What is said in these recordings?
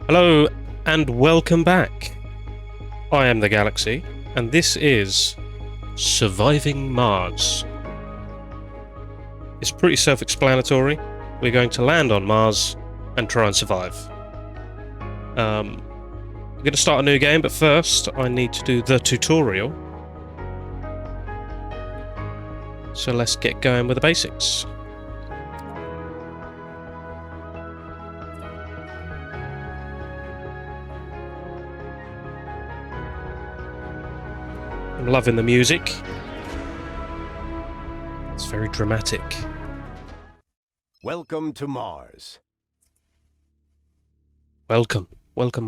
Hello and welcome back. I am TheGalaxy, and this is Surviving Mars. It's pretty self-explanatory. We're going to land on Mars and try and survive. I'm going to start a new game, but first I need to do the tutorial. So let's get going with the basics. I'm loving the music. It's very dramatic. Welcome to Mars. Welcome. Welcome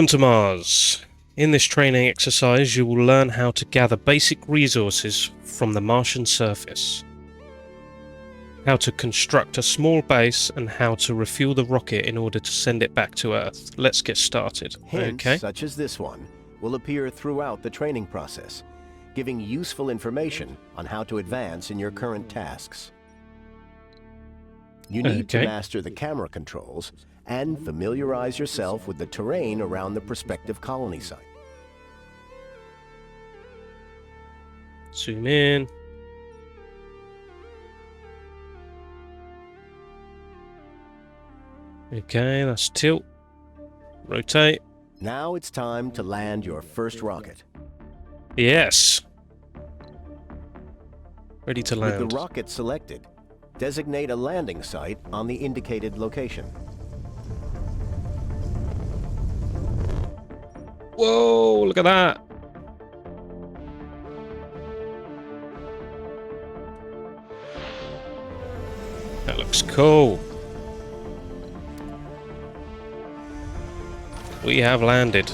to Mars. In this training exercise, you will learn how to gather basic resources from the Martian surface, how to construct a small base, and how to refuel the rocket in order to send it back to Earth. Let's get started. Hints such as this one will appear throughout the training process, giving useful information on how to advance in your current tasks. You need to master the camera controls and familiarize yourself with the terrain around the prospective colony site. Zoom in. Okay, that's tilt. Rotate. Now it's time to land your first rocket. Yes. Ready to land. With the rocket selected, designate a landing site on the indicated location. Whoa, look at that. That looks cool. We have landed.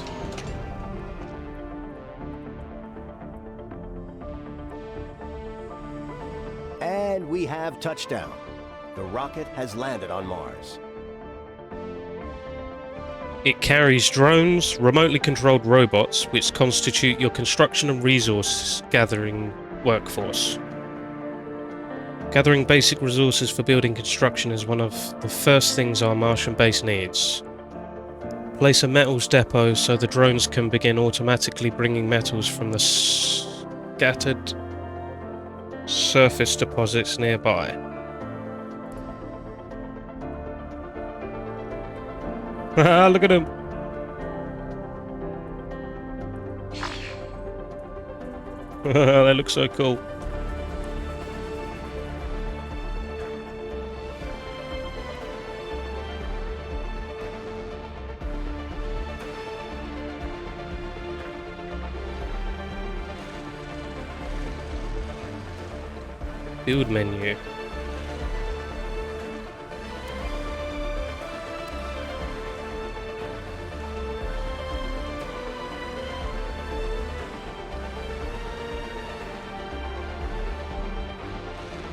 And we have touchdown. The rocket has landed on Mars. It carries drones, remotely controlled robots, which constitute your construction and resource gathering workforce. Gathering basic resources for building construction is one of the first things our Martian base needs. Place a metals depot so the drones can begin automatically bringing metals from the scattered surface deposits nearby. Look at him! They look so cool. Build menu.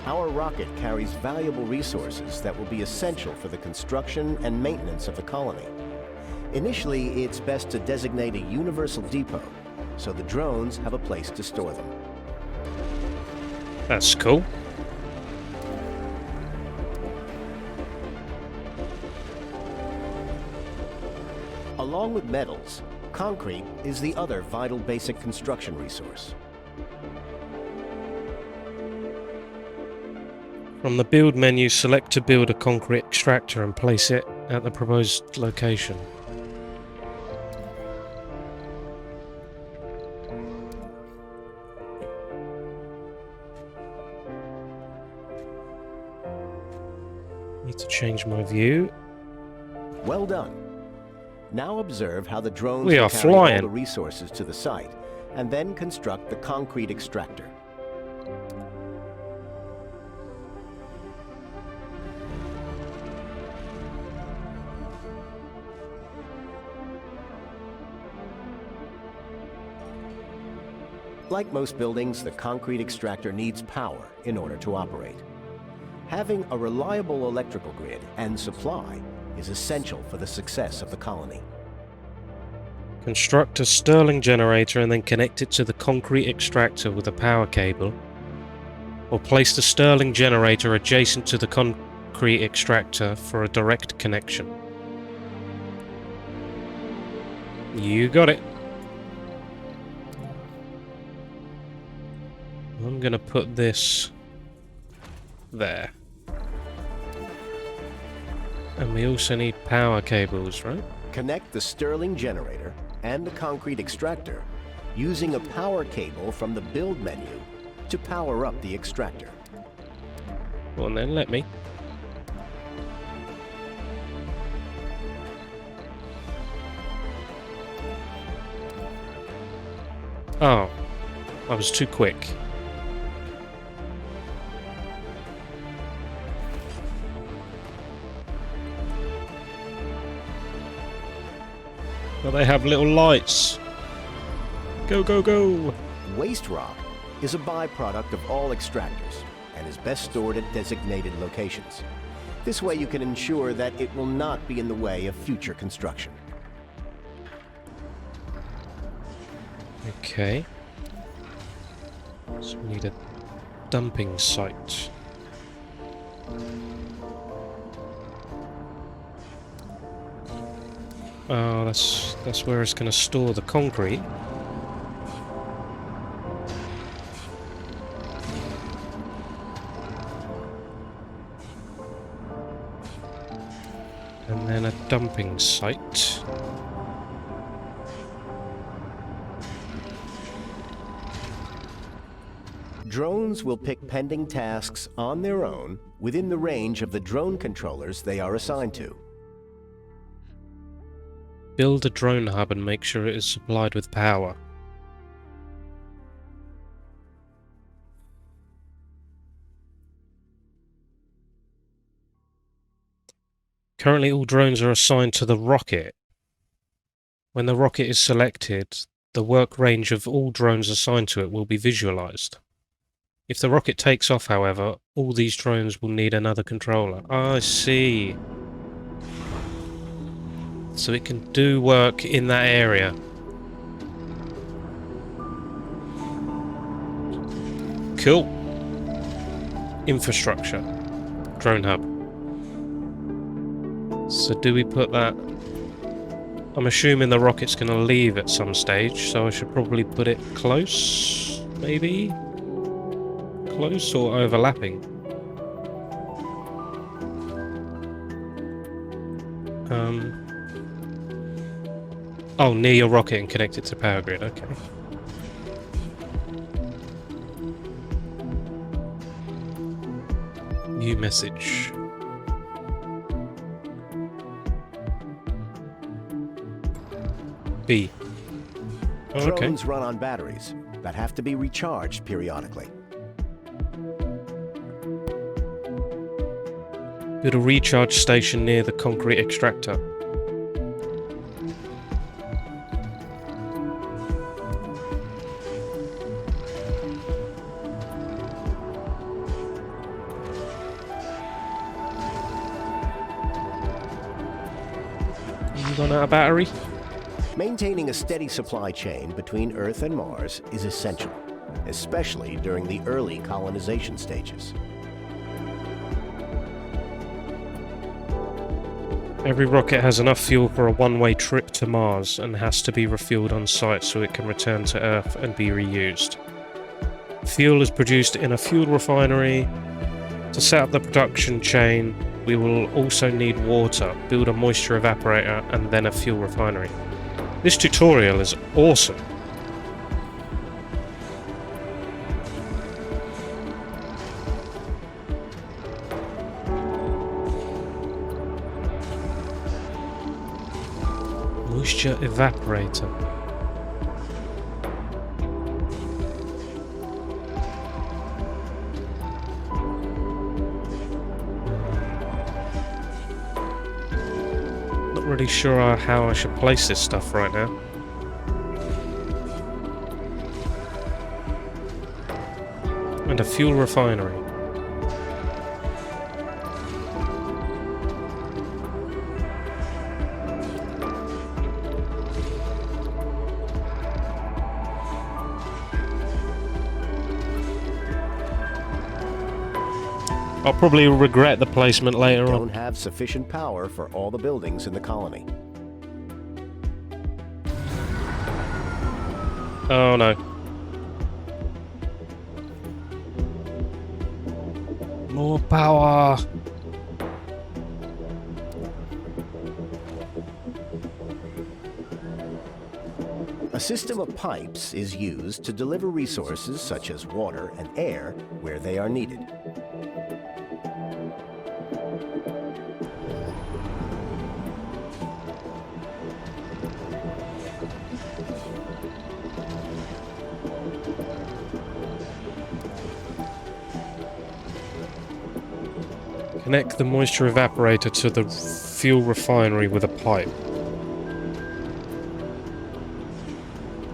Our rocket carries valuable resources that will be essential for the construction and maintenance of the colony. Initially, it's best to designate a universal depot, so the drones have a place to store them. That's cool. Along with metals, concrete is the other vital basic construction resource. From the build menu, select to build a concrete extractor and place it at the proposed location. Need to change my view. Well done. Now observe how the drones We are carry flying. all the resources to the site, and then construct the concrete extractor. Like most buildings, the concrete extractor needs power in order to operate. Having a reliable electrical grid and supply is essential for the success of the colony. Construct a Stirling generator and then connect it to the concrete extractor with a power cable. Or place the Stirling generator adjacent to the concrete extractor for a direct connection. You got it. I'm gonna put this there. And we also need power cables, right? Connect the Stirling generator and the concrete extractor using a power cable from the build menu to power up the extractor. Well, then let me. Oh, I was too quick. Well, they have little lights. Go, go, go! Waste rock is a byproduct of all extractors and is best stored at designated locations. This way you can ensure that it will not be in the way of future construction. Okay. So we need a dumping site. Oh, that's where it's going to store the concrete. And then a dumping site. Drones will pick pending tasks on their own within the range of the drone controllers they are assigned to. Build a drone hub and make sure it is supplied with power. Currently all drones are assigned to the rocket. When the rocket is selected, the work range of all drones assigned to it will be visualized. If the rocket takes off, however, all these drones will need another controller. I see. So it can do work in that area. Cool. Infrastructure. Drone hub. So do we put that... I'm assuming the rocket's going to leave at some stage, so I should probably put it close, maybe? Close or overlapping? Oh, near your rocket and connect it to power grid, okay. New message. B. Oh, okay. Drones run on batteries that have to be recharged periodically. Build a recharge station near the concrete extractor. You gone out of battery? Maintaining a steady supply chain between Earth and Mars is essential, especially during the early colonization stages. Every rocket has enough fuel for a one-way trip to Mars and has to be refueled on site so it can return to Earth and be reused. Fuel is produced in a fuel refinery. To set up the production chain, we will also need water, build a moisture evaporator, and then a fuel refinery. This tutorial is awesome. Moisture evaporator. Not really sure how I should place this stuff right now. And a fuel refinery. I'll probably regret the placement later Don't on. have sufficient power for all the buildings in the colony. Oh no. More power! A system of pipes is used to deliver resources such as water and air where they are needed. Connect the moisture evaporator to the fuel refinery with a pipe.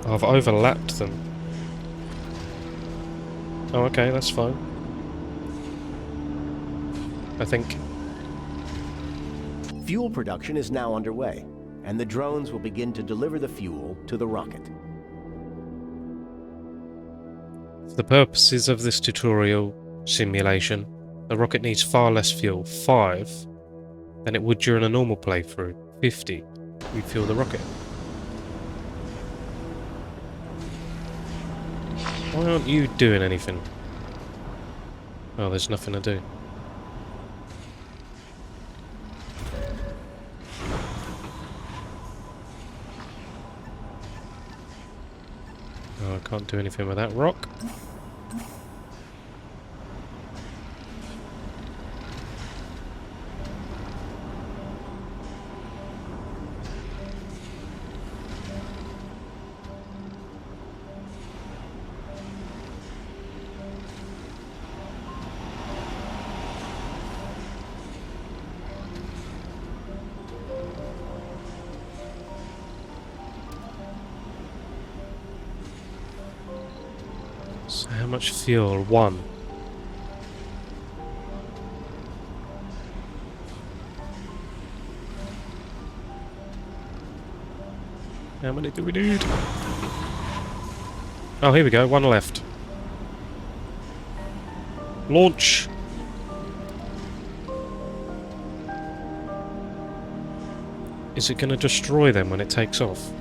I've overlapped them. Oh, okay, that's fine. I think. Fuel production is now underway, and the drones will begin to deliver the fuel to the rocket. For the purposes of this tutorial simulation, the rocket needs far less fuel, 5, than it would during a normal playthrough, 50. We fuel the rocket. Why aren't you doing anything? Oh, there's nothing to do. Oh, I can't do anything with that rock. So how much fuel? 1. How many do we need? Oh, here we go. 1 left. Launch! Is it going to destroy them when it takes off?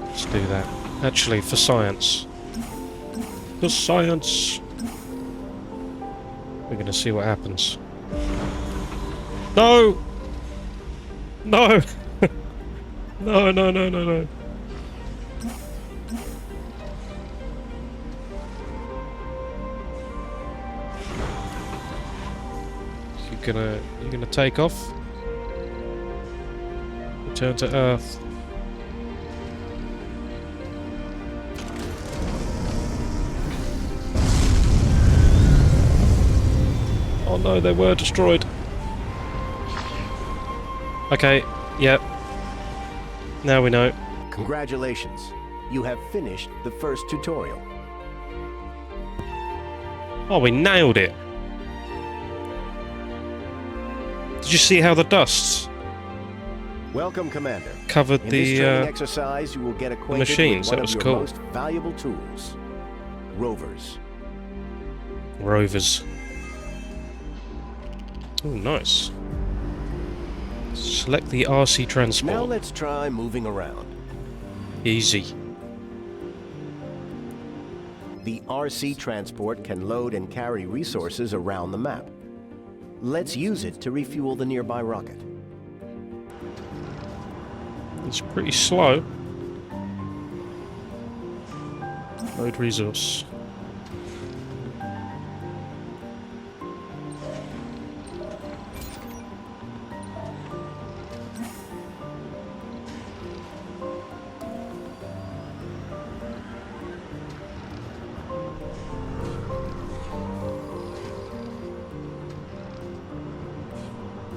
Let's do that. Actually, for science. For science! We're going to see what happens. No! No! No, no, no, no, no. You're gonna take off? Return to Earth. Oh no, they were destroyed. Okay, yep. Now we know. Congratulations. You have finished the first tutorial. Oh, we nailed it. Did you see how the dust Welcome, Commander. covered In this the training exercise, you will get acquainted machines? with one That was of your cool. most valuable tools, rovers. rovers? Oh, nice. Select the RC transport. Now let's try moving around. Easy. The RC transport can load and carry resources around the map. Let's use it to refuel the nearby rocket. It's pretty slow. Load resource.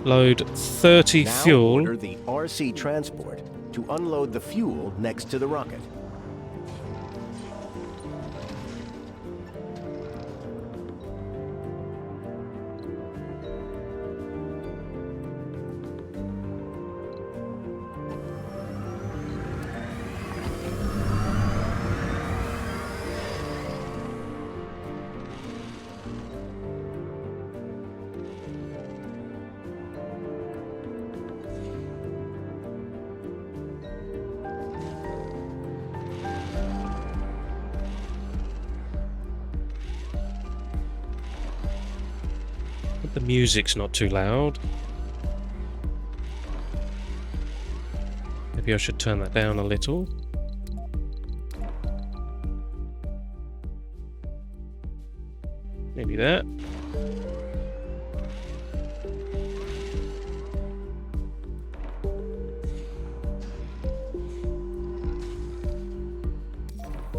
Load 30 Now fuel. order the RC transport to unload the fuel next to the rocket. the music's not too loud. Maybe I should turn that down a little. Maybe that.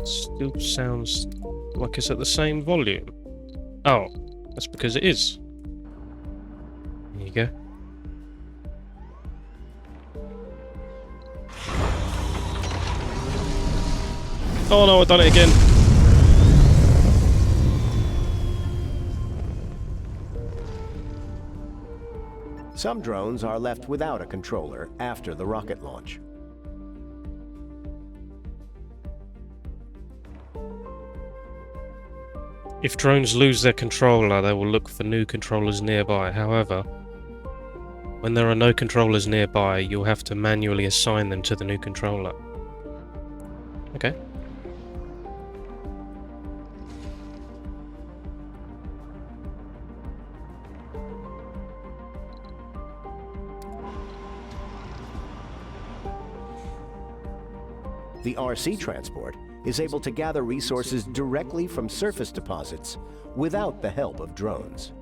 Still sounds like it's at the same volume. Oh, that's because it is. There you go. Oh no, I've done it again. Some drones are left without a controller after the rocket launch. If drones lose their controller, they will look for new controllers nearby. However, when there are no controllers nearby, you'll have to manually assign them to the new controller. Okay. The RC transport is able to gather resources directly from surface deposits without the help of drones.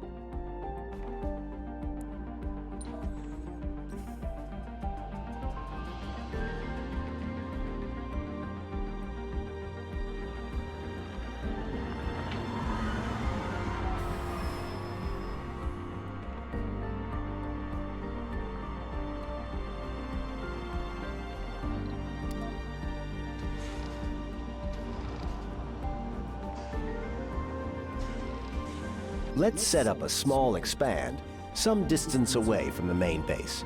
Let's set up a small expand some distance away from the main base.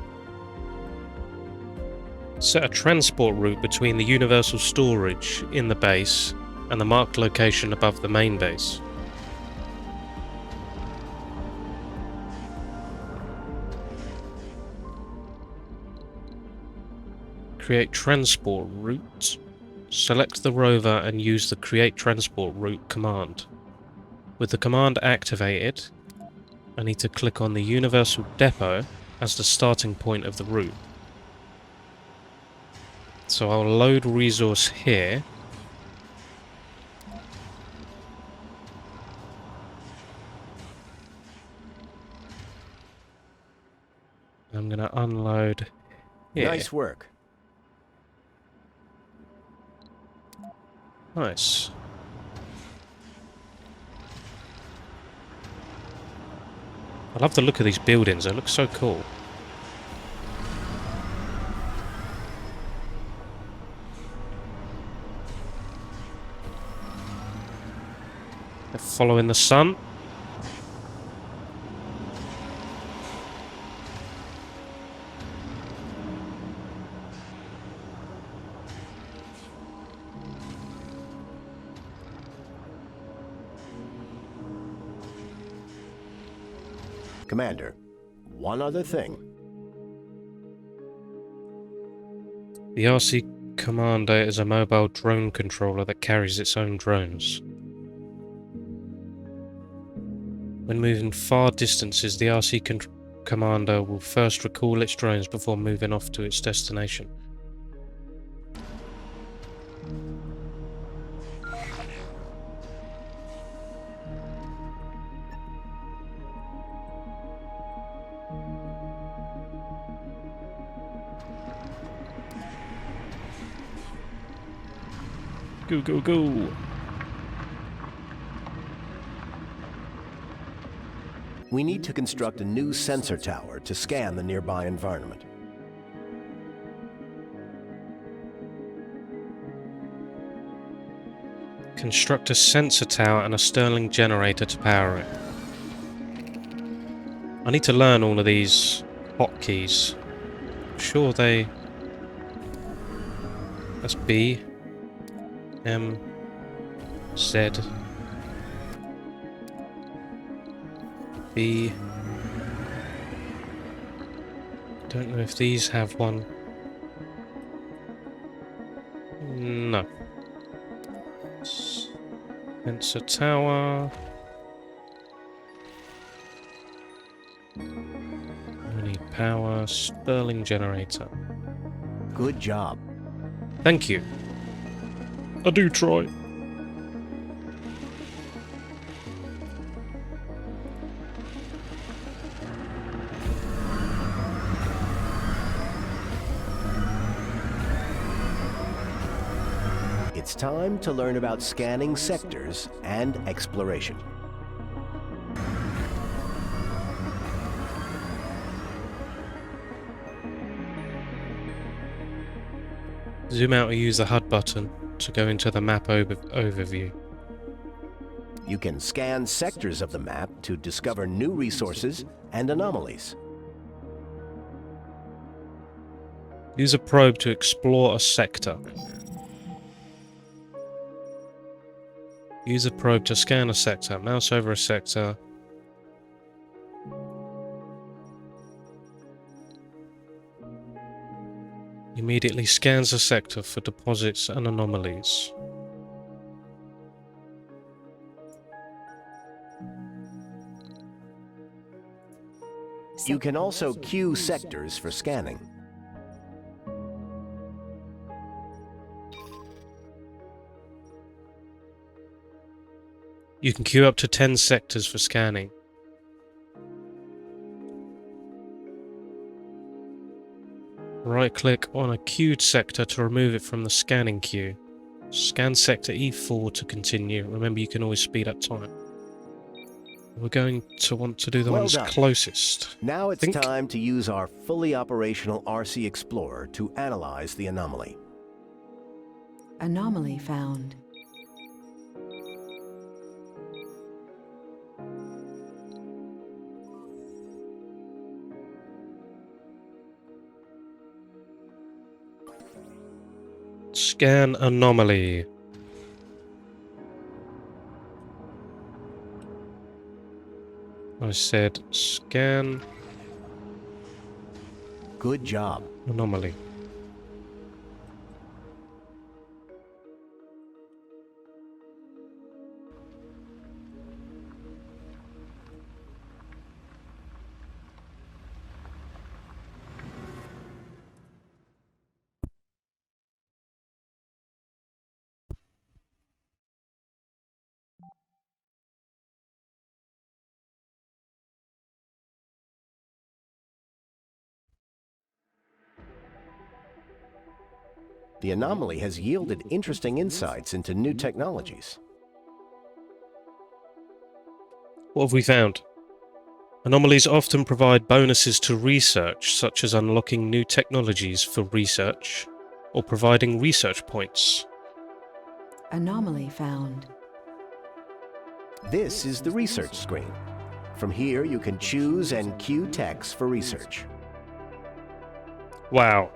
Set a transport route between the universal storage in the base and the marked location above the main base. Create transport route. Select the rover and use the Create Transport Route command. With the command activated, I need to click on the Universal Depot as the starting point of the route. So I'll load resource here. I'm going to unload here. Nice work. Nice. I love the look of these buildings, they look so cool. They're following the sun. Commander, one other thing. The RC Commander is a mobile drone controller that carries its own drones. When moving far distances, the RC Commander will first recall its drones before moving off to its destination. Go, go, go! We need to construct a new sensor tower to scan the nearby environment. Construct a sensor tower and a Stirling generator to power it. I need to learn all of these hotkeys. Sure they... That's B. M. Z. B. Don't know if these have one. No. Sensor tower. power, Stirling generator. Good job. Thank you. I do try. It's time to learn about scanning sectors and exploration. Zoom out or use the HUD button to go into the map overview. You can scan sectors of the map to discover new resources and anomalies. Use a probe to explore a sector. Use a probe to scan a sector. Mouse over a sector. Immediately scans a sector for deposits and anomalies. You can also queue sectors for scanning. You can queue up to 10 sectors for scanning. Right-click on a queued sector to remove it from the scanning queue. Scan sector E4 to continue. Remember, you can always speed up time. We're going to want to do the ones closest. Now it's time to use our fully operational RC Explorer to analyze the anomaly. Anomaly found. Scan anomaly. I said scan Good job. anomaly. The anomaly has yielded interesting insights into new technologies. What have we found? Anomalies often provide bonuses to research, such as unlocking new technologies for research, or providing research points. Anomaly found. This is the research screen. From here, you can choose and queue techs for research. Wow.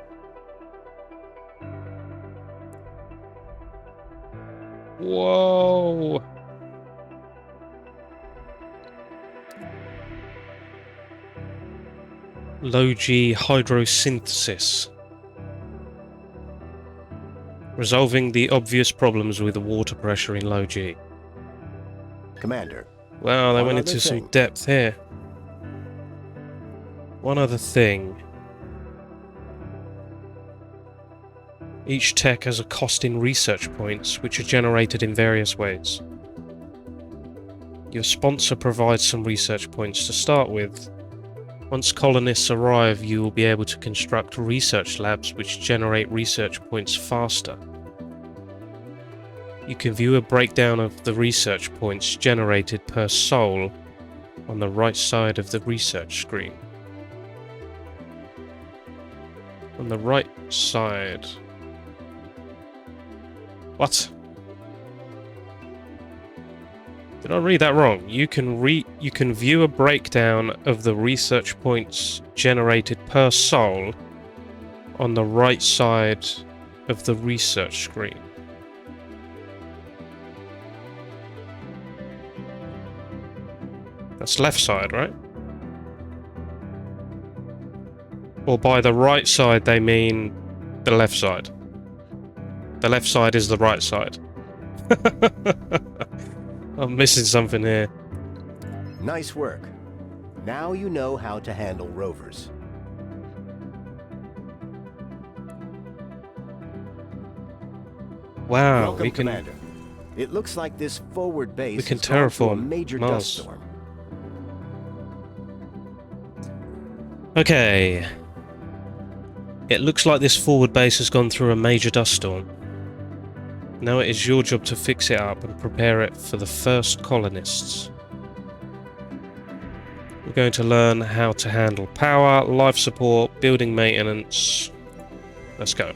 Whoa. Low-G hydrosynthesis. Resolving the obvious problems with the water pressure in low-G. Commander. Wow, they One went other into some thing. depth here. One other thing. Each tech has a cost in research points, which are generated in various ways. Your sponsor provides some research points to start with. Once colonists arrive, you will be able to construct research labs which generate research points faster. You can view a breakdown of the research points generated per soul on the right side of the research screen. On the right side. What? Did I read that wrong? You can view a breakdown of the research points generated per soul on the right side of the research screen. That's left side, right? Or by the right side they mean the left side. The left side is the right side. I'm missing something here. Nice work. Now you know how to handle rovers. Wow, Welcome, we can Commander. It looks like this forward base can has gone through a terraform major Mars. dust storm. Okay. It looks like this forward base has gone through a major dust storm. Now it is your job to fix it up and prepare it for the first colonists. We're going to learn how to handle power, life support, building maintenance. Let's go.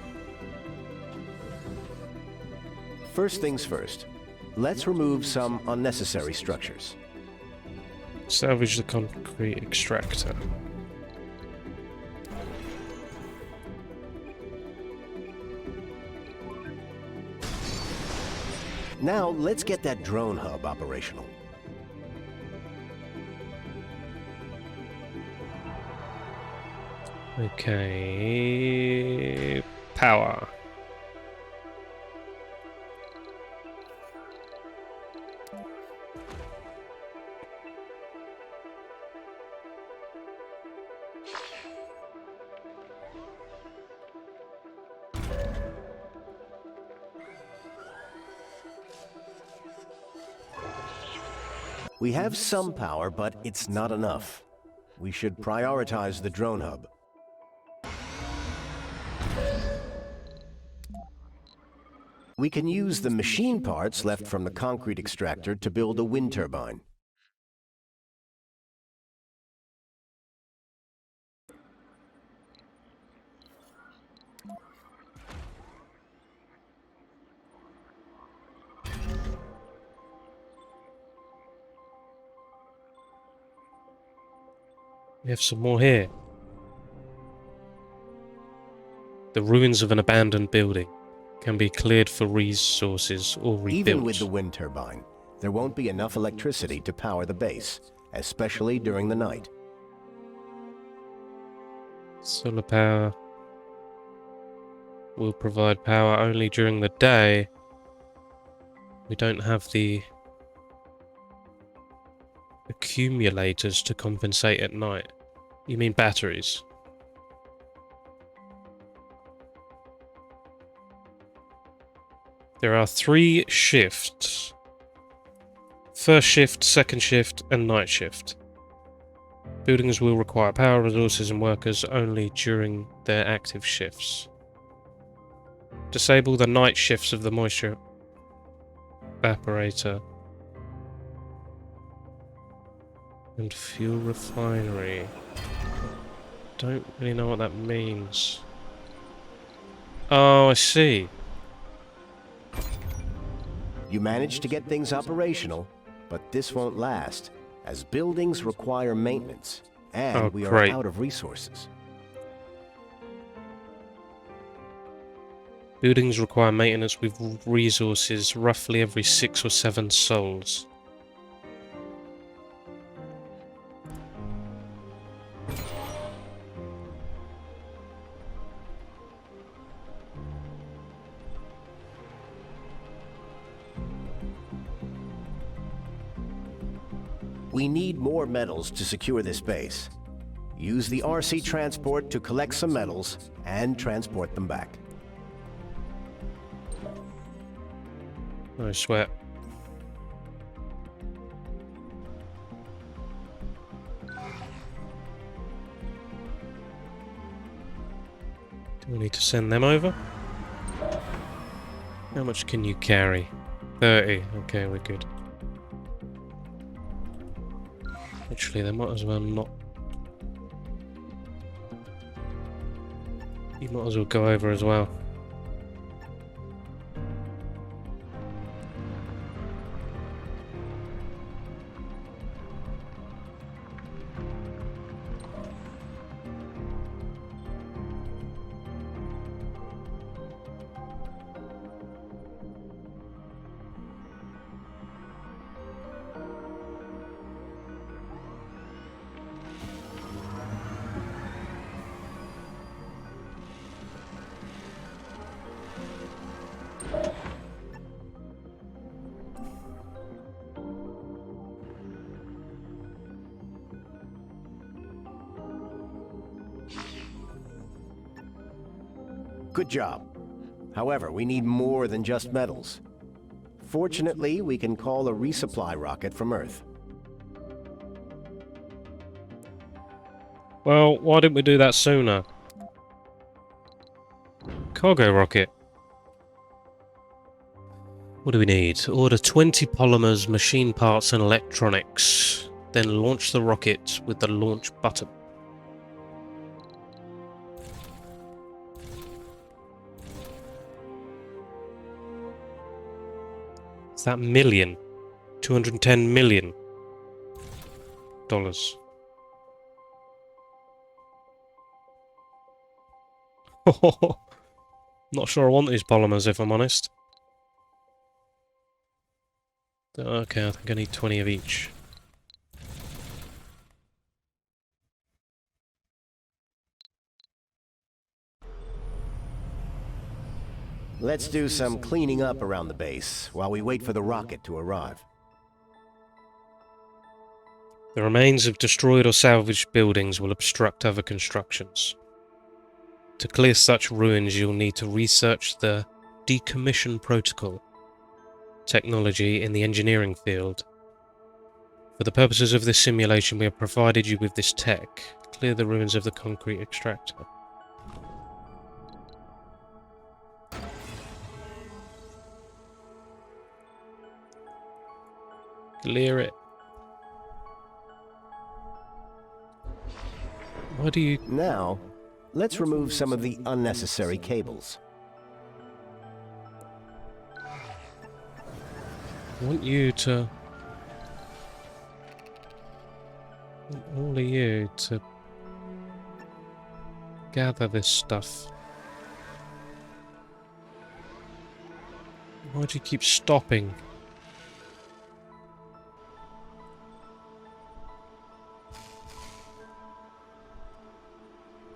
First things first. Let's remove some unnecessary structures. Salvage the concrete extractor. Now, let's get that drone hub operational. Okay. Power. We have some power, but it's not enough. We should prioritize the drone hub. We can use the machine parts left from the concrete extractor to build a wind turbine. We have some more here. The ruins of an abandoned building can be cleared for resources or rebuilt. Even with the wind turbine, there won't be enough electricity to power the base, especially during the night. Solar power will provide power only during the day. We don't have the accumulators to compensate at night. You mean batteries? There are 3 shifts. First shift, second shift, and night shift. Buildings will require power, resources, and workers only during their active shifts. Disable the night shifts of the moisture evaporator and fuel refinery. Don't really know what that means. Oh, I see. You managed to get things operational, but this won't last, as buildings require maintenance, and we are great. out of resources. Buildings require maintenance with resources roughly every 6 or 7 souls. We need more metals to secure this base. Use the RC transport to collect some metals and transport them back. No sweat. Do we need to send them over? How much can you carry? 30. Okay, we're good. Actually, they might as well not. You might as well go over as well. Good job. However, we need more than just metals. Fortunately, we can call a resupply rocket from Earth. Well, why didn't we do that sooner? Cargo rocket. What do we need? Order 20 polymers, machine parts and electronics. Then launch the rocket with the launch button. Is that million? 210 million dollars. Not sure I want these polymers, if I'm honest. Okay, I think I need 20 of each. Let's do some cleaning up around the base while we wait for the rocket to arrive. The remains of destroyed or salvaged buildings will obstruct other constructions. To clear such ruins, you'll need to research the decommission protocol technology in the engineering field. For the purposes of this simulation, we have provided you with this tech. Clear the ruins of the concrete extractor. Clear it. Why do you... Now, let's remove some of the unnecessary cables. I want you to... I want all of you to gather this stuff. Why do you keep stopping?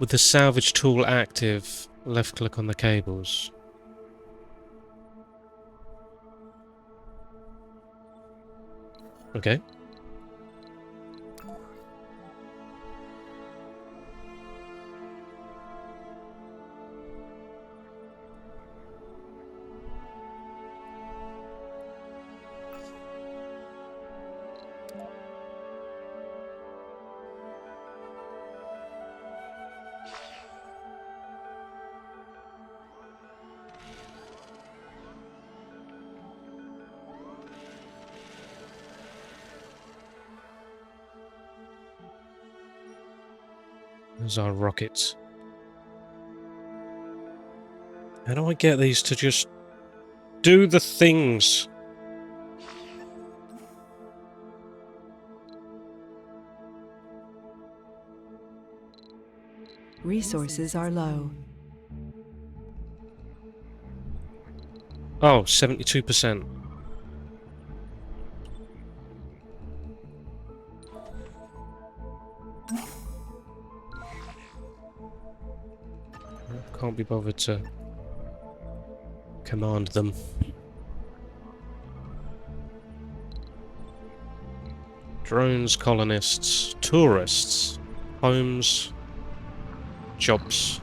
With the salvage tool active, left click on the cables. Okay. There's our rockets. How do I get these to just do the things? Resources are low. Oh, 72%. Can't be bothered to command them. Drones, colonists, tourists, homes, jobs.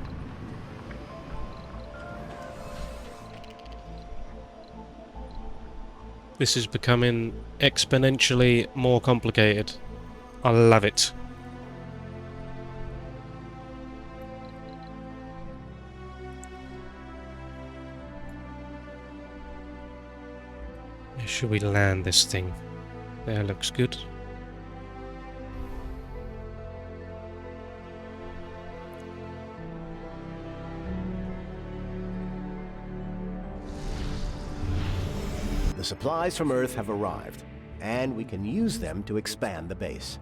This is becoming exponentially more complicated. I love it. Where should we land this thing? There, looks good. The supplies from Earth have arrived, and we can use them to expand the base.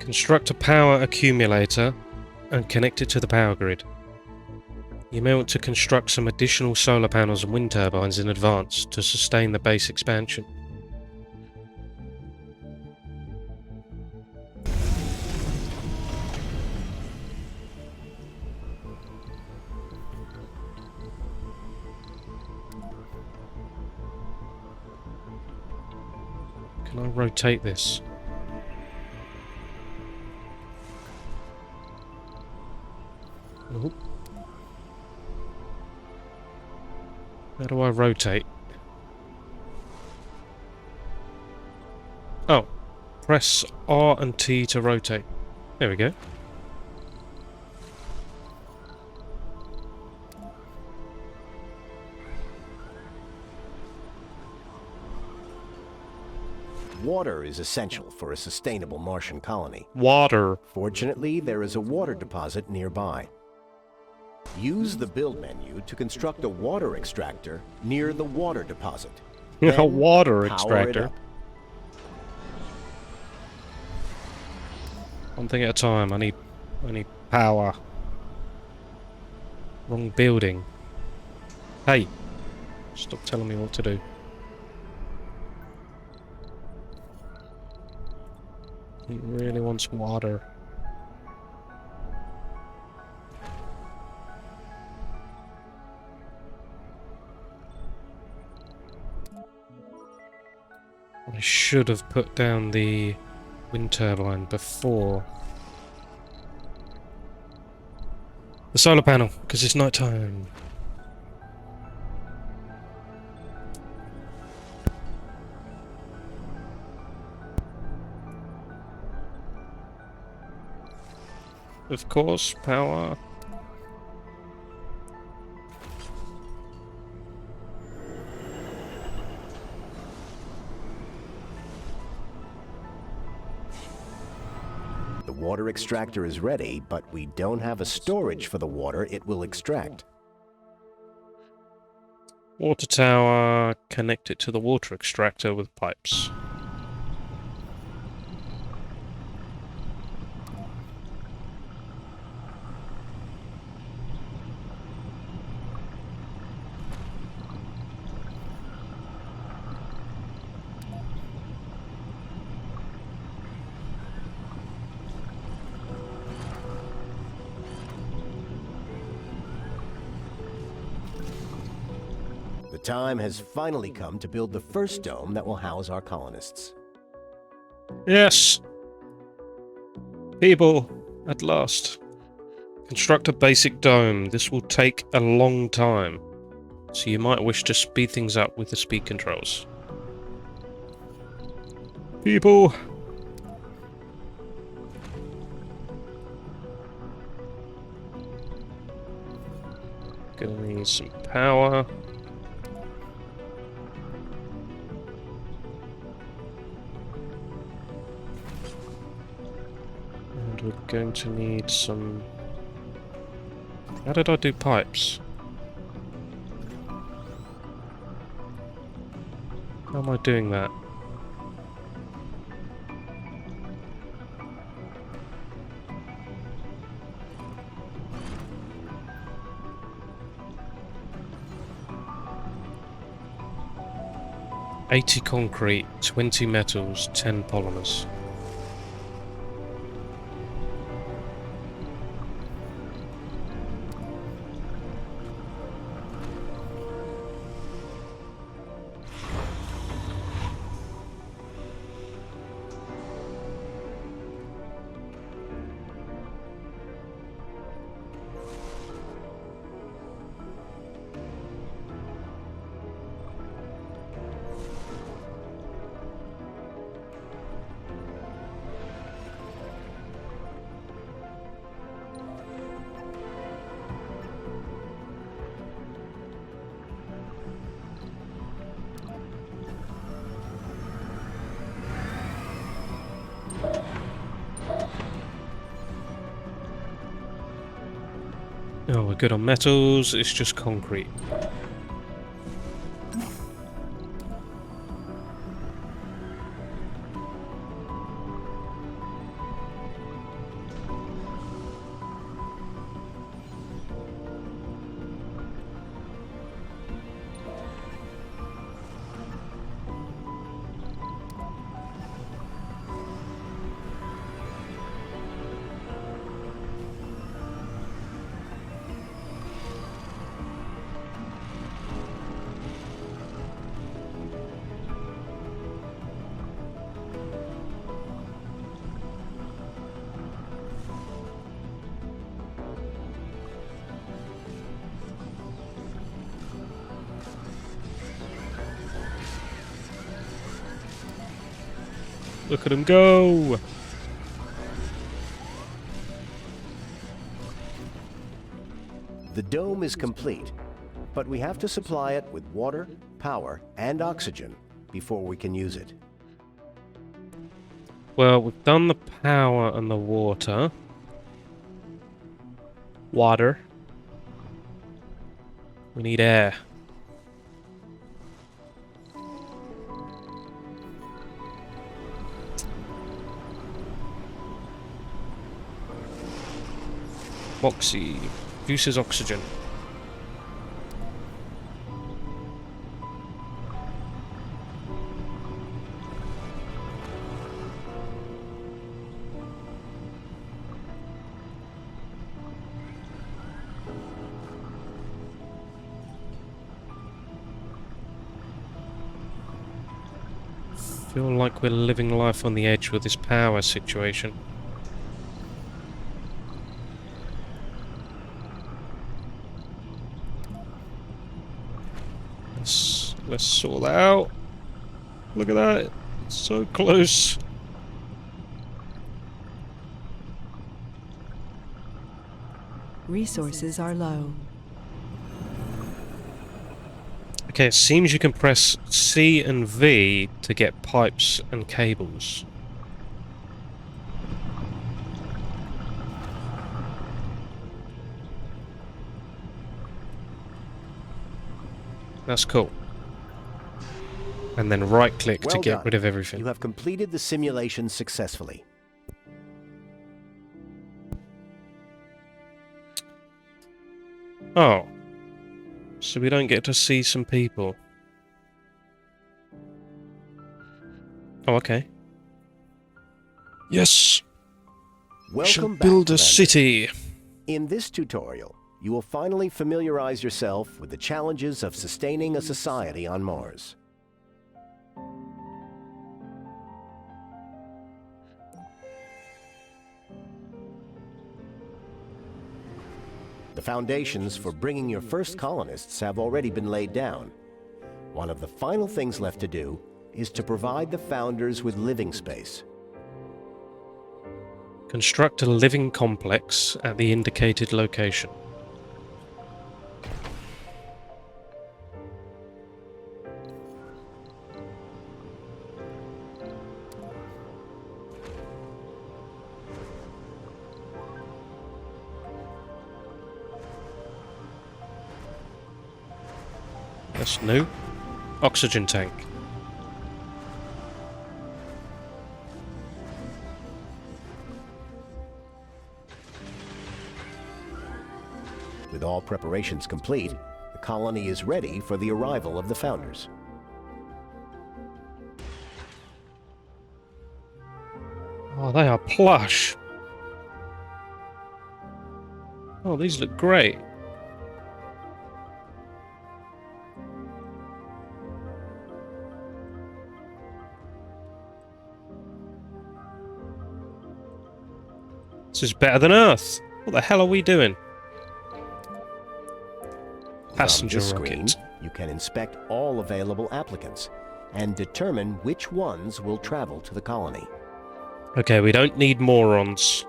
Construct a power accumulator and connect it to the power grid. You may want to construct some additional solar panels and wind turbines in advance to sustain the base expansion. Can I rotate this? How do I rotate? Oh, press R and T to rotate. There we go. Water is essential for a sustainable Martian colony. Water. Fortunately, there is a water deposit nearby. Use the build menu to construct a water extractor near the water deposit. A Then water power it extractor. up. One thing at a time. I need power. Wrong building. Hey, stop telling me what to do. He really wants water. I should have put down the wind turbine before the solar panel, because it's night time. Of course, power. The water extractor is ready, but we don't have a storage for the water it will extract. Water tower, connect it to the water extractor with pipes. The time has finally come to build the first dome that will house our colonists. Yes! People, at last. Construct a basic dome. This will take a long time, so you might wish to speed things up with the speed controls. People! Gonna need some power. And we're going to need some... How did I do pipes? How am I doing that? $80 concrete, 20 metals, 10 polymers. Oh, we're good on metals, it's just concrete. Look at him go! The dome is complete, but we have to supply it with water, power, and oxygen before we can use it. Well, we've done the power and the water. Water. We need air. Moxie produces oxygen. Feel like we're living life on the edge with this power situation. Let's sort that out. Look at that. It's so close. Resources are low. Okay, it seems you can press C and V to get pipes and cables. That's cool. And then right-click to get rid of everything. You have completed the simulation successfully. Oh. So we don't get to see some people. Oh, okay. Yes! We shall Welcome back, build a Commander. city. In this tutorial, you will finally familiarize yourself with the challenges of sustaining a society on Mars. The foundations for bringing your first colonists have already been laid down. One of the final things left to do is to provide the founders with living space. Construct a living complex at the indicated location. That's new. Oxygen tank. With all preparations complete, the colony is ready for the arrival of the founders. Oh, they are plush. Oh, these look great. This is better than Earth. What the hell are we doing? Passenger From this rocket. screen, you can inspect all available applicants and determine which ones will travel to the colony. Okay, we don't need morons.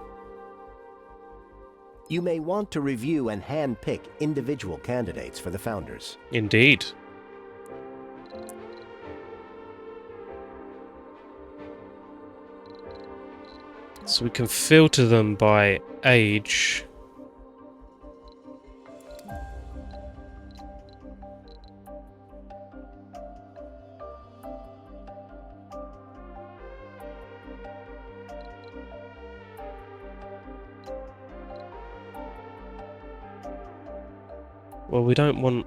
You may want to review and hand-pick individual candidates for the founders. Indeed. So we can filter them by age. Well, we don't want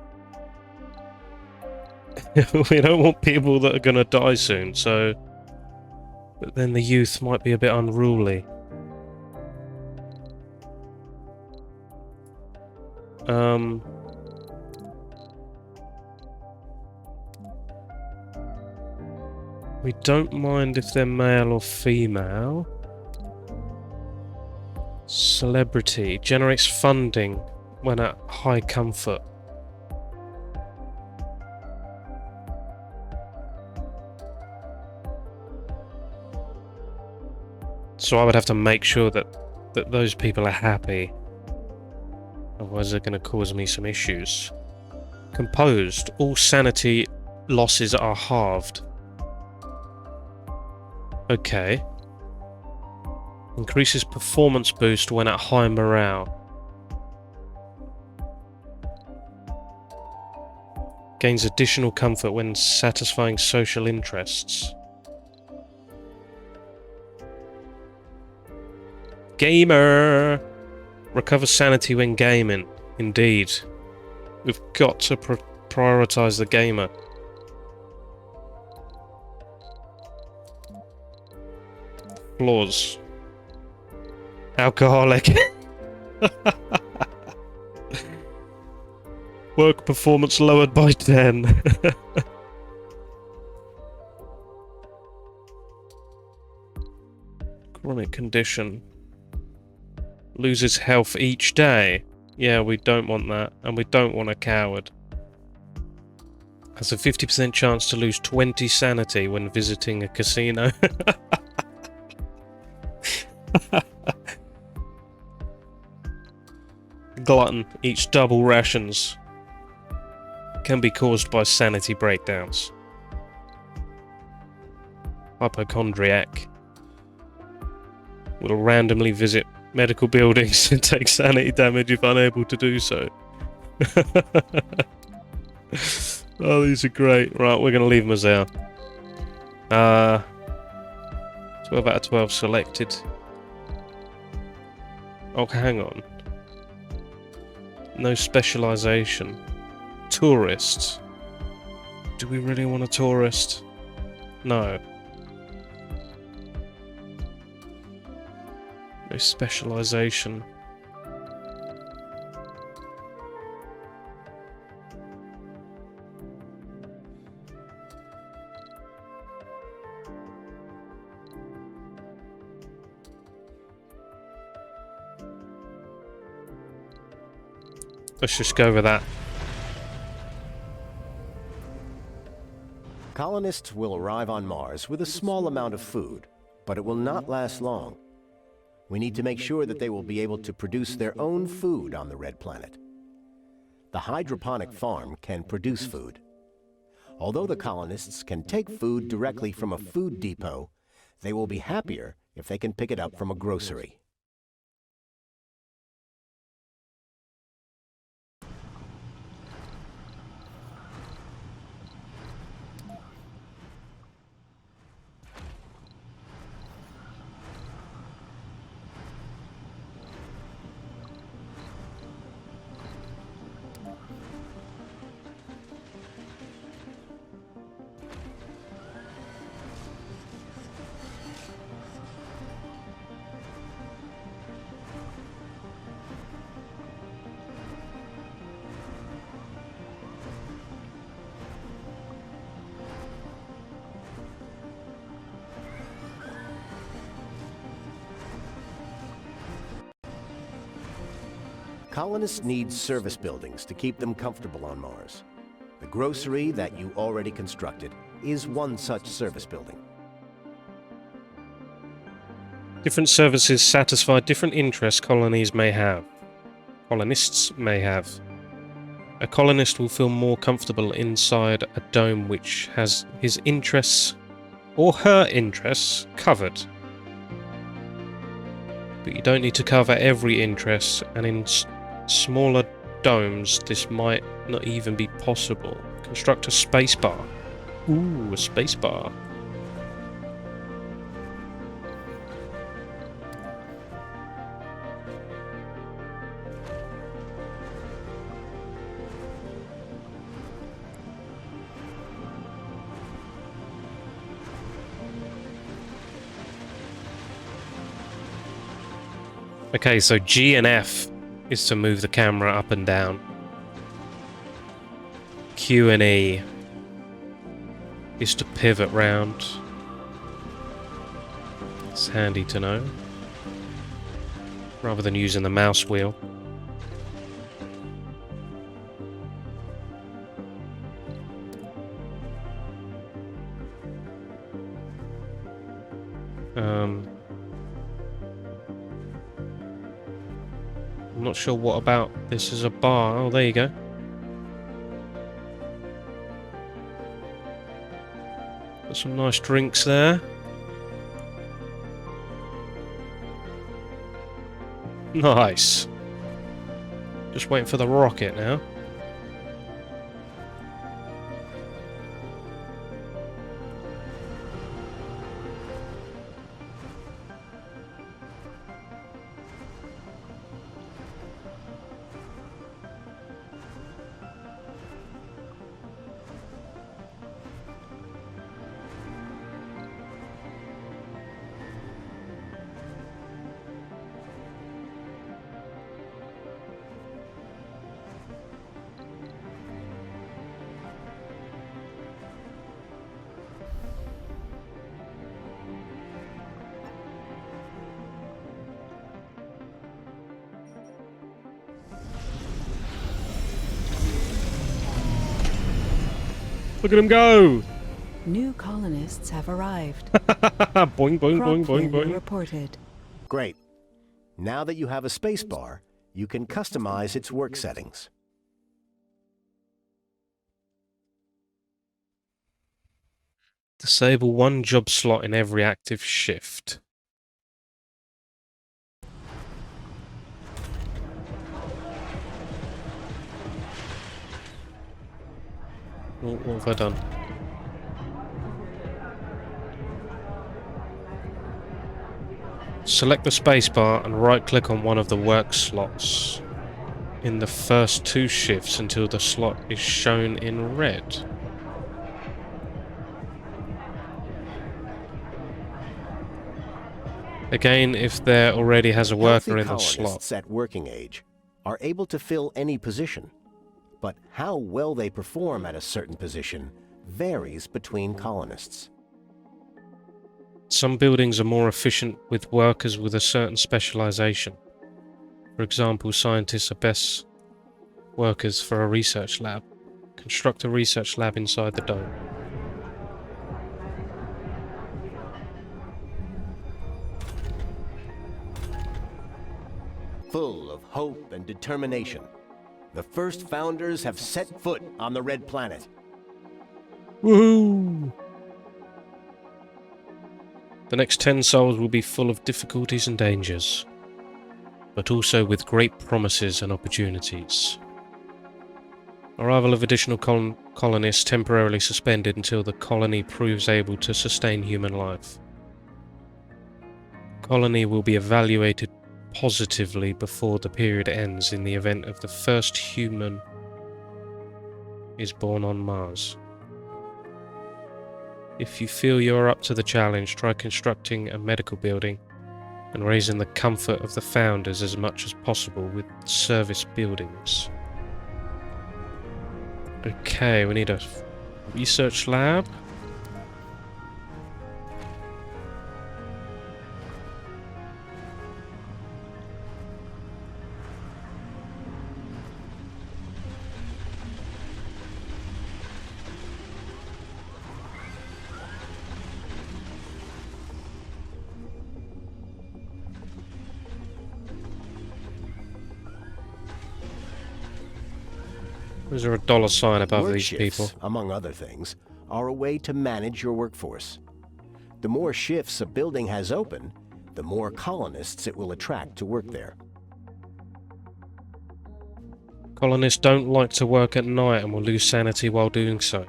we don't want people that are gonna die soon, so but then the youth might be a bit unruly. We don't mind if they're male or female. Celebrity generates funding when at high comfort. So I would have to make sure that those people are happy. Otherwise they're going to cause me some issues. Composed. All sanity losses are halved. Okay. Increases performance boost when at high morale. Gains additional comfort when satisfying social interests. Gamer! Recover sanity when gaming. Indeed. We've got to prioritize the gamer. Flaws. Alcoholic. Work performance lowered by 10. Chronic condition. Loses health each day. Yeah, we don't want that. And we don't want a coward. Has a 50% chance to lose 20 sanity when visiting a casino. Glutton eats double rations. Can be caused by sanity breakdowns. Hypochondriac. Will randomly visit medical buildings and take sanity damage if unable to do so. Oh, these are great. Right, we're going to leave them as they are. 12 out of 12 selected. Oh, hang on. No specialisation. Tourists. Do we really want a tourist? No. No specialisation. Let's just go with that. Colonists will arrive on Mars with a small amount of food, but it will not last long. We need to make sure that they will be able to produce their own food on the red planet. The hydroponic farm can produce food. Although the colonists can take food directly from a food depot, they will be happier if they can pick it up from a grocery. Colonists need service buildings to keep them comfortable on Mars. The grocery that you already constructed is one such service building. Different services satisfy different interests colonists may have. A colonist will feel more comfortable inside a dome which has his interests or her interests covered. But you don't need to cover every interest, and in smaller domes this might not even be possible. Construct a spacebar. Ooh, a spacebar. Okay, so G and F is to move the camera up and down. Q and E is to pivot round. It's handy to know, rather than using the mouse wheel. I'm not sure what about this is a bar. Oh, there you go. Got some nice drinks there. Nice. Just waiting for the rocket now. Look at him go! New colonists have arrived. Boing, boing, Crop boing, boing, failure boing. reported. Great. Now that you have a spacebar, you can customize its work settings. Disable one job slot in every active shift. What have I done? Select the spacebar and right-click on one of the work slots in the first 2 shifts until the slot is shown in red. Again, if there already has a worker Healthy in the slot. colonists at working age are able to fill any position, but how well they perform at a certain position varies between colonists. Some buildings are more efficient with workers with a certain specialization. For example, scientists are best workers for a research lab. Construct a research lab inside the dome. Full of hope and determination, the first founders have set foot on the Red Planet. Woohoo! The next 10 sols will be full of difficulties and dangers, but also with great promises and opportunities. Arrival of additional colonists temporarily suspended until the colony proves able to sustain human life. Colony will be evaluated positively before the period ends in the event of the first human is born on Mars. If you feel you are up to the challenge, try constructing a medical building and raising the comfort of the founders as much as possible with service buildings. Okay, we need a research lab. Is there a $sign above Work these shifts, people? among other things, are a way to manage your workforce. The more shifts a building has open, the more colonists it will attract to work there. Colonists don't like to work at night and will lose sanity while doing so.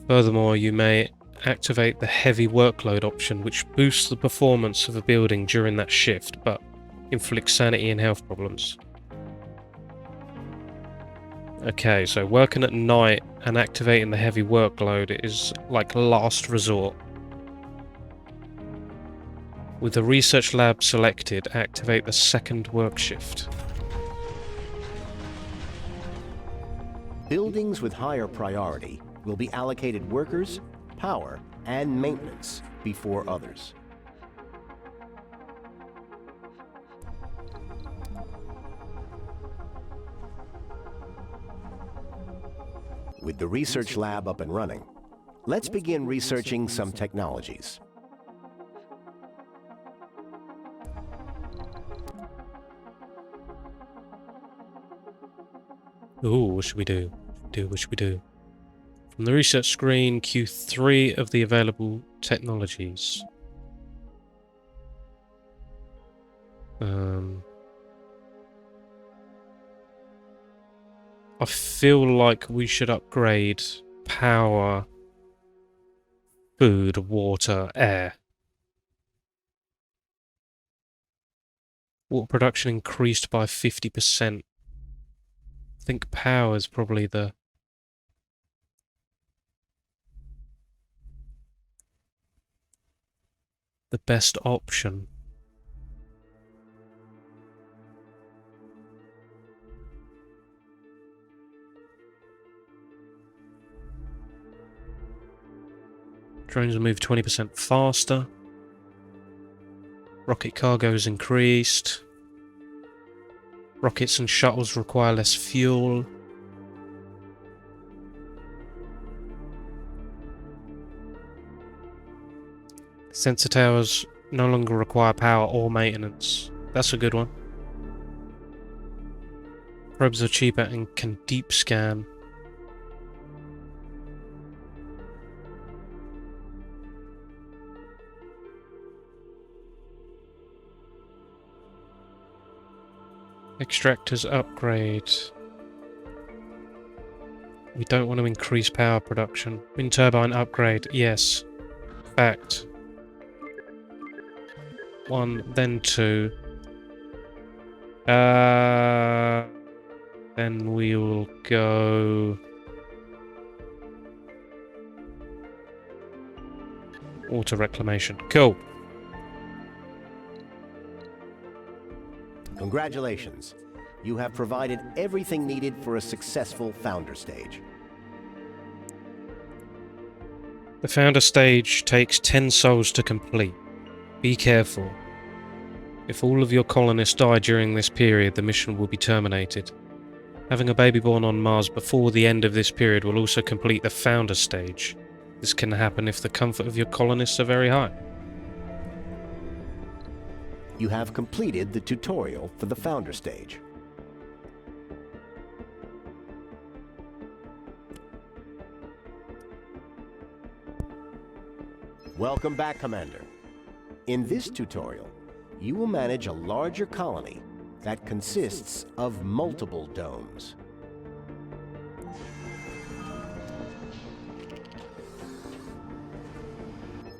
Furthermore, you may activate the heavy workload option, which boosts the performance of a building during that shift, but inflicts sanity and health problems. Okay, so working at night and activating the heavy workload is like last resort. With the research lab selected, activate the second work shift. Buildings with higher priority will be allocated workers, power, and maintenance before others. With the research lab up and running, let's begin researching some technologies. Ooh, what should we do? What should we do? From the research screen, Q3 of the available technologies. I feel like we should upgrade power, food, water, air. Water production increased by 50%. I think power is probably the best option. Drones will move 20% faster. Rocket cargo is increased. Rockets and shuttles require less fuel. Sensor towers no longer require power or maintenance. That's a good one. Probes are cheaper and can deep scan. Extractors upgrade. We don't want to increase power production. Wind turbine upgrade, yes. Fact. 1, then 2. Then we will go... water reclamation. Cool. Congratulations. You have provided everything needed for a successful founder stage. The founder stage takes 10 souls to complete. Be careful. If all of your colonists die during this period, the mission will be terminated. Having a baby born on Mars before the end of this period will also complete the founder stage. This can happen if the comfort of your colonists are very high. You have completed the tutorial for the founder stage. Welcome back, Commander. In this tutorial, you will manage a larger colony that consists of multiple domes.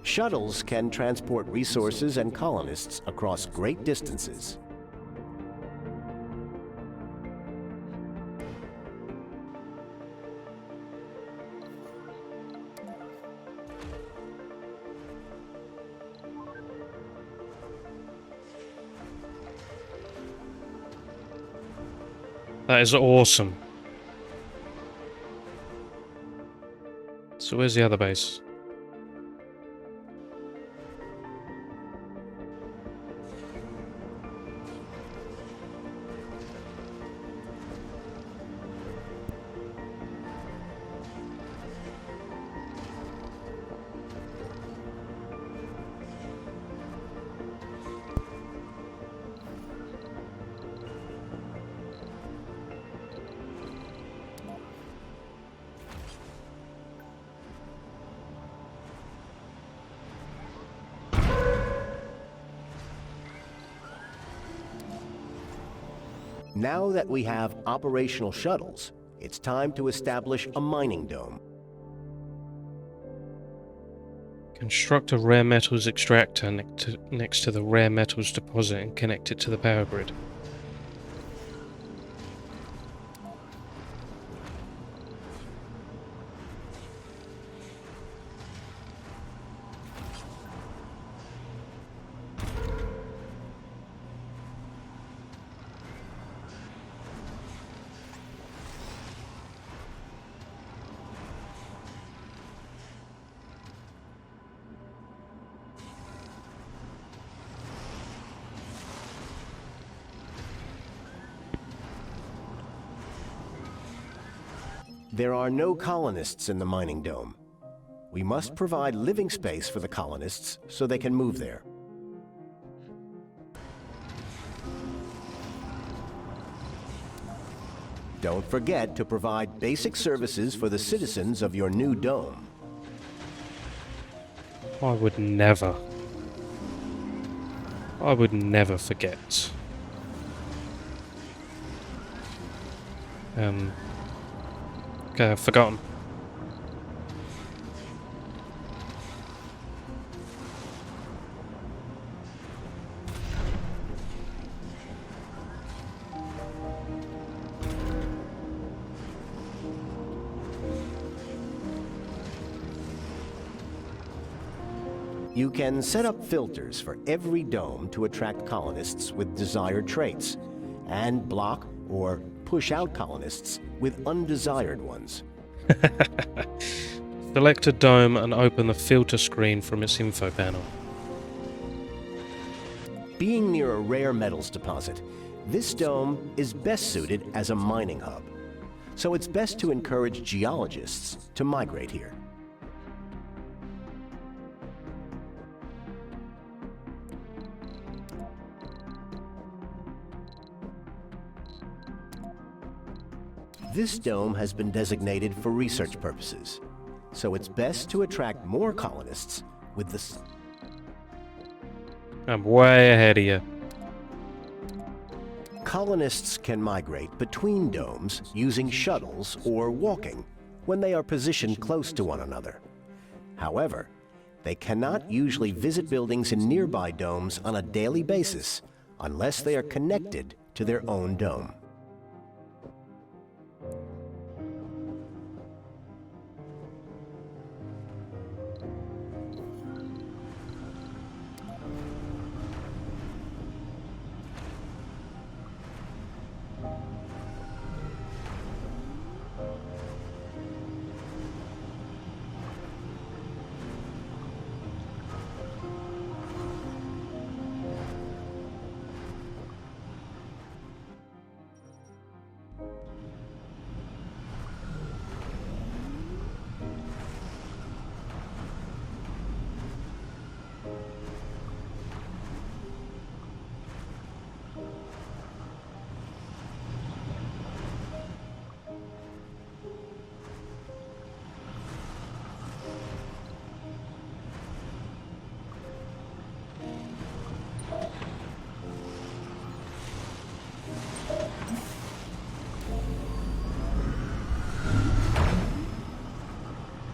Shuttles can transport resources and colonists across great distances. That is awesome. So where's the other base? Now that we have operational shuttles, it's time to establish a mining dome. Construct a rare metals extractor next to the rare metals deposit and connect it to the power grid. There are no colonists in the mining dome. We must provide living space for the colonists so they can move there. Don't forget to provide basic services for the citizens of your new dome. I would never. I would never forget. Okay, I've forgotten. You can set up filters for every dome to attract colonists with desired traits, and block or push out colonists with undesired ones. Select a dome and open the filter screen from its info panel. Being near a rare metals deposit, this dome is best suited as a mining hub, so it's best to encourage geologists to migrate here. This dome has been designated for research purposes, so it's best to attract more colonists with the... I'm way ahead of you. Colonists can migrate between domes using shuttles or walking when they are positioned close to one another. However, they cannot usually visit buildings in nearby domes on a daily basis unless they are connected to their own dome.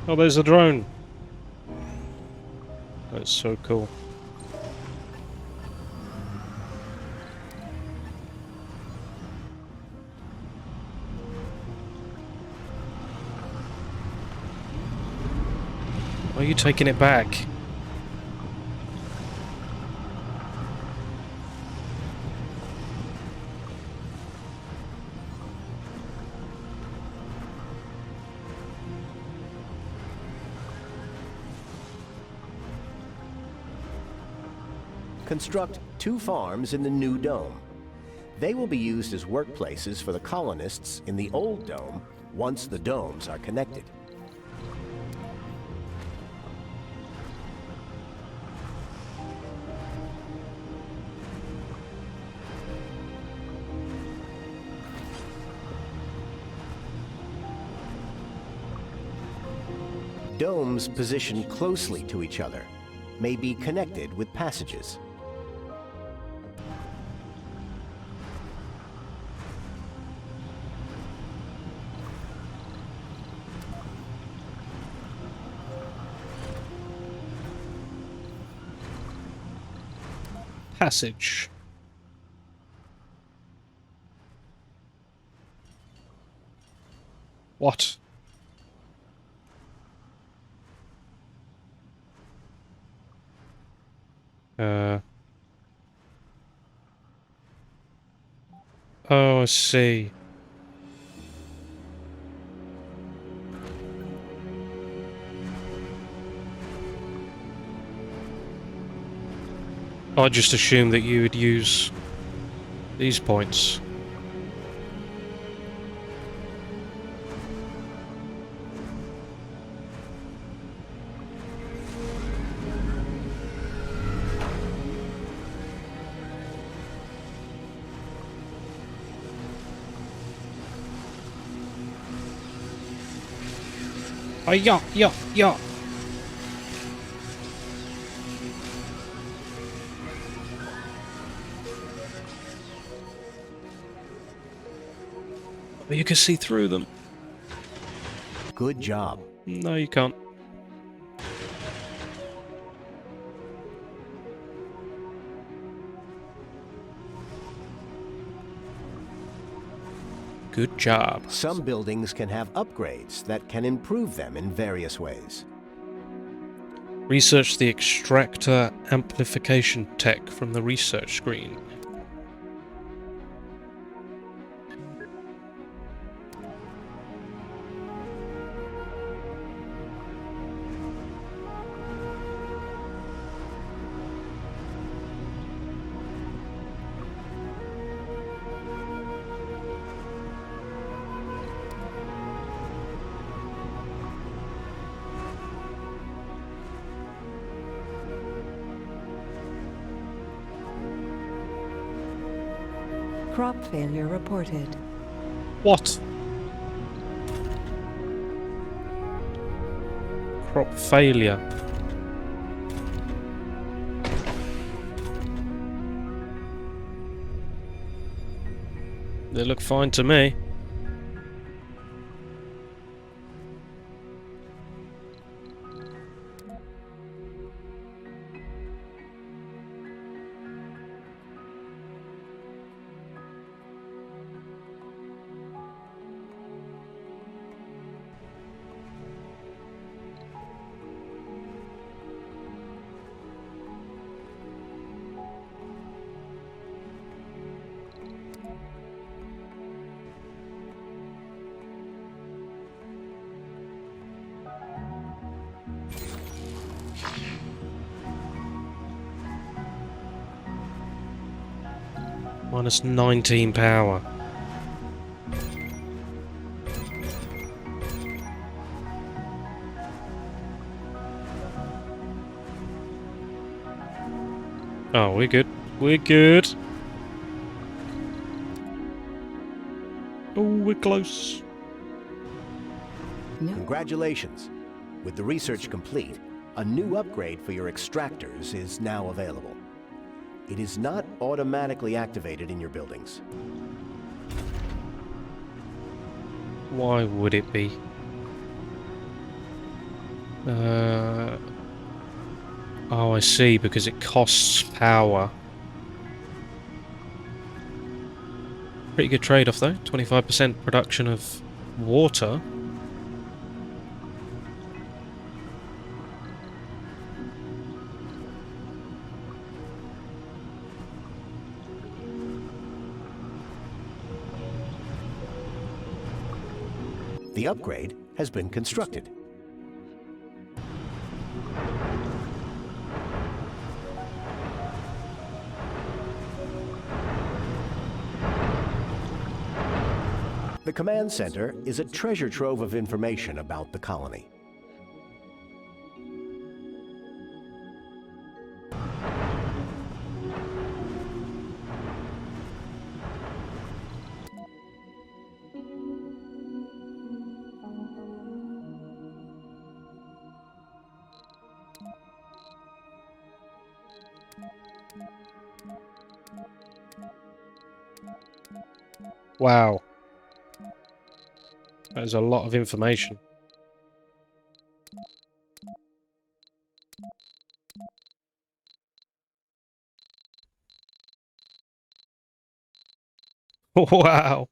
Oh, there's a drone. That's so cool. Why are you taking it back? Construct 2 farms in the new dome. They will be used as workplaces for the colonists in the old dome once the domes are connected. Domes positioned closely to each other may be connected with passages. Passage. What? Oh, I see. I just assumed that you would use these points. Yeah, yeah, yeah. But you can see through them. Good job. No, you can't. Good job. Some buildings can have upgrades that can improve them in various ways. Research the extractor amplification tech from the research screen. Crop failure reported. What? Crop failure. They look fine to me. Minus 19 power. Oh, we're good. We're good. Oh, we're close. No. Congratulations. With the research complete, a new upgrade for your extractors is now available. It is not automatically activated in your buildings. Why would it be? Oh, I see, because it costs power. Pretty good trade-off, though. 25% production of water. The upgrade has been constructed. The command center is a treasure trove of information about the colony. Wow. That is a lot of information. Wow.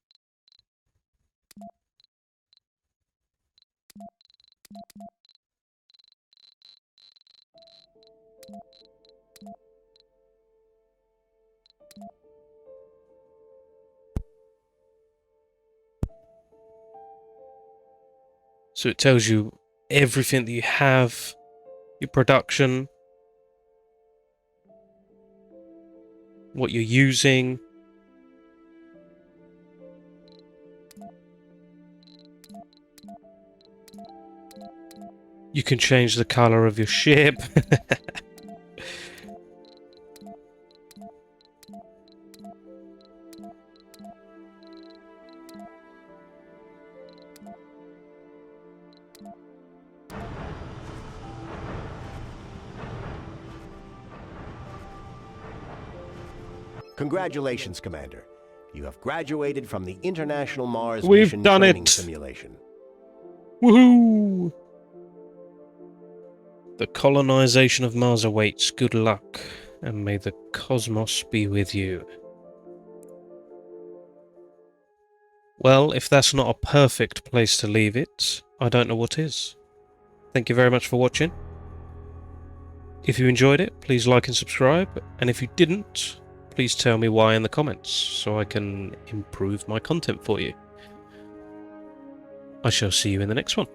So it tells you everything that you have, your production, what you're using. You can change the color of your ship. Congratulations, Commander. You have graduated from the International Mars We've Mission done Training it. Simulation. Woohoo! The colonization of Mars awaits. Good luck, and may the cosmos be with you. Well, if that's not a perfect place to leave it, I don't know what is. Thank you very much for watching. If you enjoyed it, please like and subscribe, and if you didn't, please tell me why in the comments, so I can improve my content for you. I shall see you in the next one.